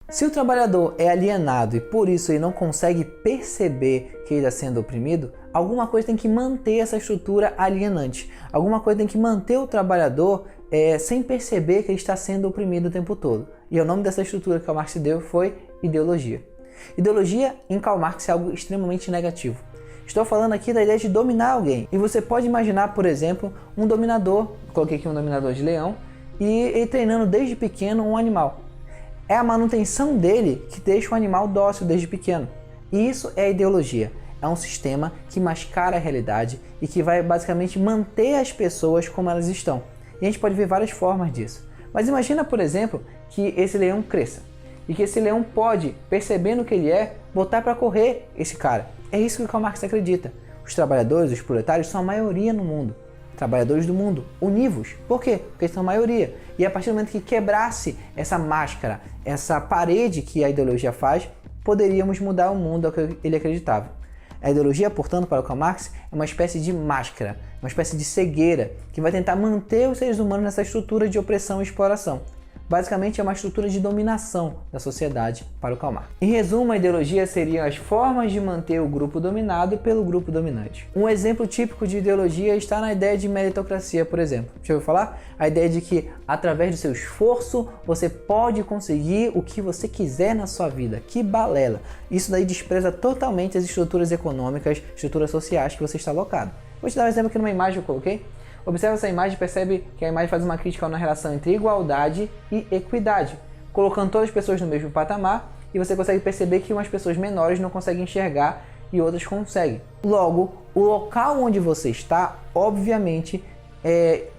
Se o trabalhador é alienado e por isso ele não consegue perceber que ele está sendo oprimido, alguma coisa tem que manter essa estrutura alienante. Alguma coisa tem que manter o trabalhador sem perceber que ele está sendo oprimido o tempo todo. E o nome dessa estrutura que Karl Marx deu foi ideologia. Ideologia em Karl Marx é algo extremamente negativo. Estou falando aqui da ideia de dominar alguém. E você pode imaginar, por exemplo, um dominador, coloquei aqui um dominador de leão, e ele treinando desde pequeno um animal. É a manutenção dele que deixa o animal dócil desde pequeno. E isso é a ideologia. É um sistema que mascara a realidade e que vai basicamente manter as pessoas como elas estão. E a gente pode ver várias formas disso. Mas imagina, por exemplo, que esse leão cresça. E que esse leão pode, percebendo o que ele é, botar para correr esse cara. É isso que o Karl Marx acredita. Os trabalhadores, os proletários, são a maioria no mundo. Trabalhadores do mundo, univos. Por quê? Porque eles são a maioria. E a partir do momento que quebrasse essa máscara, essa parede que a ideologia faz, poderíamos mudar o mundo ao que ele acreditava. A ideologia, portanto, para o Karl Marx, é uma espécie de máscara, uma espécie de cegueira, que vai tentar manter os seres humanos nessa estrutura de opressão e exploração. Basicamente é uma estrutura de dominação da sociedade para o Karl Marx. Em resumo, a ideologia seriam as formas de manter o grupo dominado pelo grupo dominante. Um exemplo típico de ideologia está na ideia de meritocracia, por exemplo. Já ouviu falar? A ideia de que, através do seu esforço, você pode conseguir o que você quiser na sua vida. Que balela! Isso daí despreza totalmente as estruturas econômicas, estruturas sociais que você está alocado. Vou te dar um exemplo aqui numa imagem que eu coloquei. Observa essa imagem e percebe que a imagem faz uma crítica na relação entre igualdade e equidade, colocando todas as pessoas no mesmo patamar, e você consegue perceber que umas pessoas menores não conseguem enxergar e outras conseguem. Logo, o local onde você está, obviamente,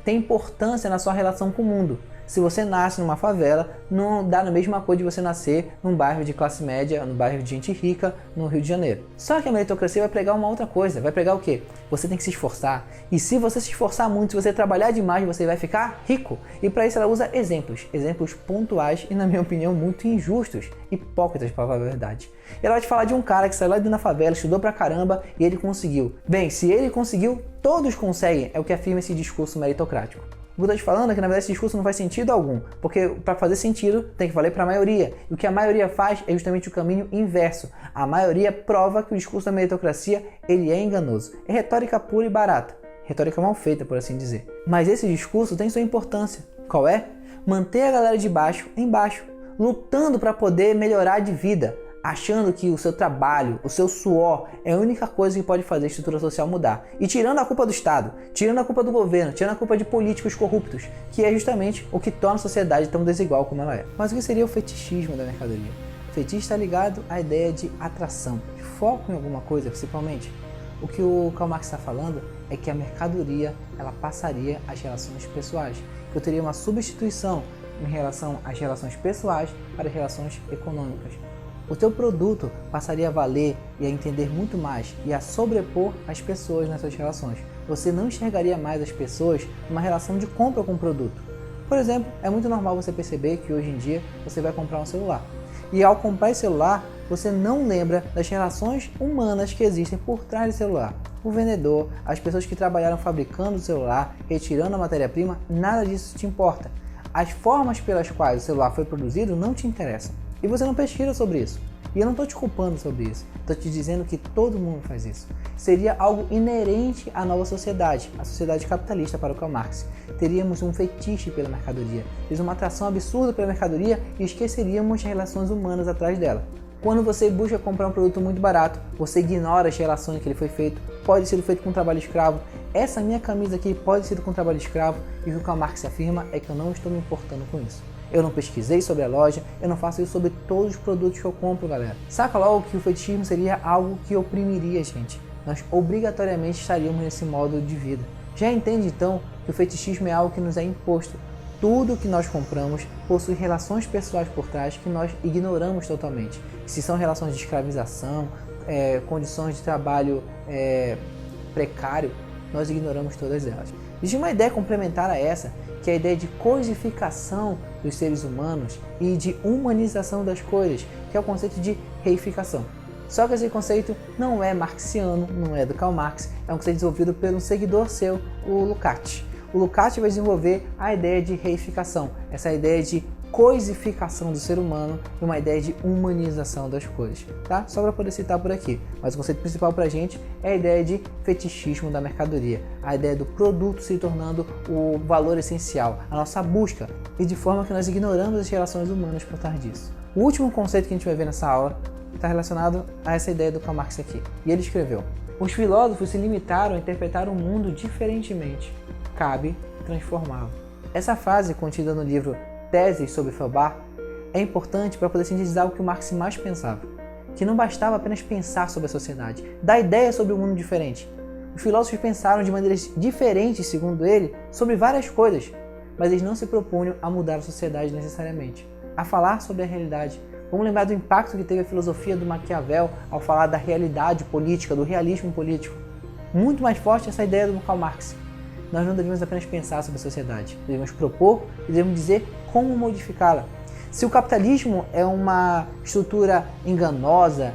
tem importância na sua relação com o mundo. Se você nasce numa favela, não dá na mesma coisa de você nascer num bairro de classe média, num bairro de gente rica, no Rio de Janeiro. Só que a meritocracia vai pregar uma outra coisa, vai pregar o quê? Você tem que se esforçar. E se você se esforçar muito, se você trabalhar demais, você vai ficar rico. E para isso ela usa exemplos pontuais e, na minha opinião, muito injustos, hipócritas, para falar a verdade. E ela vai te falar de um cara que saiu lá da favela, estudou pra caramba e ele conseguiu. Bem, se ele conseguiu, todos conseguem, é o que afirma esse discurso meritocrático. O que eu estou te falando é que, na verdade, esse discurso não faz sentido algum, porque para fazer sentido tem que valer para a maioria. E o que a maioria faz é justamente o caminho inverso. A maioria prova que o discurso da meritocracia ele é enganoso. É retórica pura e barata. Retórica mal feita, por assim dizer. Mas esse discurso tem sua importância. Qual é? Manter a galera de baixo embaixo, lutando para poder melhorar de vida, achando que o seu trabalho, o seu suor é a única coisa que pode fazer a estrutura social mudar. E tirando a culpa do Estado, tirando a culpa do governo, tirando a culpa de políticos corruptos, que é justamente o que torna a sociedade tão desigual como ela é. Mas o que seria o fetichismo da mercadoria? O fetiche está ligado à ideia de atração, de foco em alguma coisa, principalmente. O que o Karl Marx está falando é que a mercadoria ela passaria às relações pessoais, que eu teria uma substituição em relação às relações pessoais para as relações econômicas. O teu produto passaria a valer e a entender muito mais e a sobrepor as pessoas nessas relações. Você não enxergaria mais as pessoas numa relação de compra com o produto. Por exemplo, é muito normal você perceber que hoje em dia você vai comprar um celular. E ao comprar esse celular, você não lembra das relações humanas que existem por trás do celular. O vendedor, as pessoas que trabalharam fabricando o celular, retirando a matéria-prima, nada disso te importa. As formas pelas quais o celular foi produzido não te interessam. E você não pesquisa sobre isso. E eu não estou te culpando sobre isso. Estou te dizendo que todo mundo faz isso. Seria algo inerente à nova sociedade, a sociedade capitalista para o Karl Marx. Teríamos um fetiche pela mercadoria, teríamos uma atração absurda pela mercadoria e esqueceríamos as relações humanas atrás dela. Quando você busca comprar um produto muito barato, você ignora as relações que ele foi feito. Pode ser feito com trabalho escravo. Essa minha camisa aqui pode ser com trabalho escravo. E o que o Karl Marx afirma é que eu não estou me importando com isso. Eu não pesquisei sobre a loja, eu não faço isso sobre todos os produtos que eu compro, galera. Saca logo que o fetichismo seria algo que oprimiria a gente. Nós obrigatoriamente estaríamos nesse modo de vida. Já entende então que o fetichismo é algo que nos é imposto. Tudo que nós compramos possui relações pessoais por trás que nós ignoramos totalmente. Se são relações de escravização, condições de trabalho precário, nós ignoramos todas elas. Existe uma ideia complementar a essa, que é a ideia de coisificação dos seres humanos e de humanização das coisas, que é o conceito de reificação. Só que esse conceito não é marxiano, não é do Karl Marx, é um conceito desenvolvido por um seguidor seu, o Lukács. O Lukács vai desenvolver a ideia de reificação, essa ideia de coisificação do ser humano e uma ideia de humanização das coisas, tá? Só para poder citar por aqui. Mas o conceito principal para a gente é a ideia de fetichismo da mercadoria, a ideia do produto se tornando o valor essencial, a nossa busca, e de forma que nós ignoramos as relações humanas por trás disso. O último conceito que a gente vai ver nessa aula está relacionado a essa ideia do Karl Marx aqui. E ele escreveu: os filósofos se limitaram a interpretar o mundo diferentemente. Cabe transformá-lo. Essa frase, contida no livro Teses sobre Feuerbach, é importante para poder sintetizar o que o Marx mais pensava, que não bastava apenas pensar sobre a sociedade, dar ideias sobre um mundo diferente. Os filósofos pensaram de maneiras diferentes, segundo ele, sobre várias coisas, mas eles não se propunham a mudar a sociedade necessariamente, a falar sobre a realidade. Vamos lembrar do impacto que teve a filosofia do Maquiavel ao falar da realidade política, do realismo político. Muito mais forte essa ideia do Karl Marx. Nós não devemos apenas pensar sobre a sociedade, devemos propor e devemos dizer como modificá-la. Se o capitalismo é uma estrutura enganosa,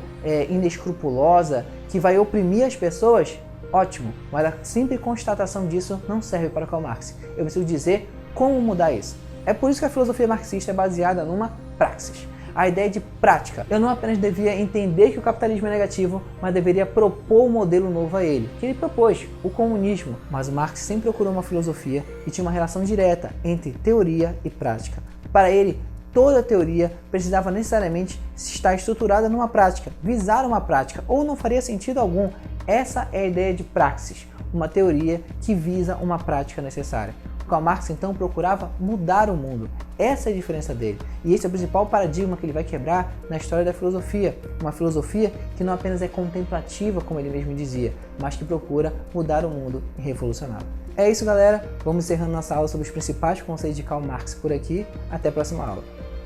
inescrupulosa, que vai oprimir as pessoas, ótimo, mas a simples constatação disso não serve para Karl Marx. Eu preciso dizer como mudar isso. É por isso que a filosofia marxista é baseada numa praxis. A ideia de prática. Eu não apenas devia entender que o capitalismo é negativo, mas deveria propor um modelo novo a ele, que ele propôs, o comunismo. Mas o Marx sempre procurou uma filosofia que tinha uma relação direta entre teoria e prática. Para ele, toda teoria precisava necessariamente estar estruturada numa prática, visar uma prática, ou não faria sentido algum. Essa é a ideia de praxis, uma teoria que visa uma prática necessária. Karl Marx então procurava mudar o mundo. Essa é a diferença dele. E esse é o principal paradigma que ele vai quebrar na história da filosofia. Uma filosofia que não apenas é contemplativa, como ele mesmo dizia, mas que procura mudar o mundo e revolucioná-lo. É isso, galera. Vamos encerrando nossa aula sobre os principais conceitos de Karl Marx por aqui. Até a próxima aula.